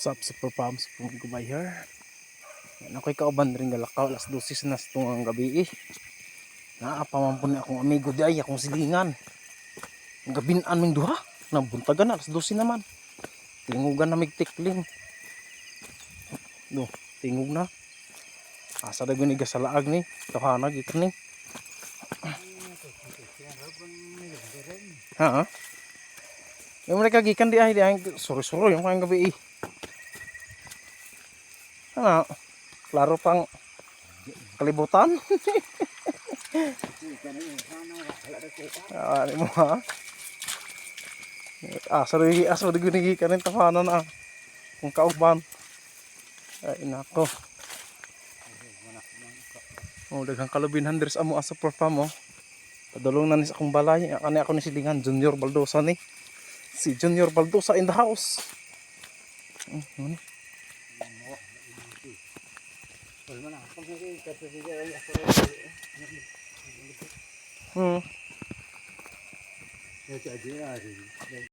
What's up, Super Palms from Gubay here. Yan ako'y kauban rin galakaw. Alas 12 na itong gabi Naapaman po na akong amigo di ay akong silingan. Gabin aming duha. Nabuntagan alas 12 naman. Tingugan na migtikling. No, tingog na. Asa na guniga sa laag ni. Tahanag ito ni. Ha? Yung mereka gikan di ay suro-suro yung kayang gabi klaro pang kalibutan. Ano mo ha? Asa ginigi ka rin tahanan kung kauban. Ay nako. Daghang kalubinhan deres amo asa porpa mo. Padulong na ni sa akong balay. Ani ako ni silingan Junior Baldosa ni. Si Junior Baldosa in the house.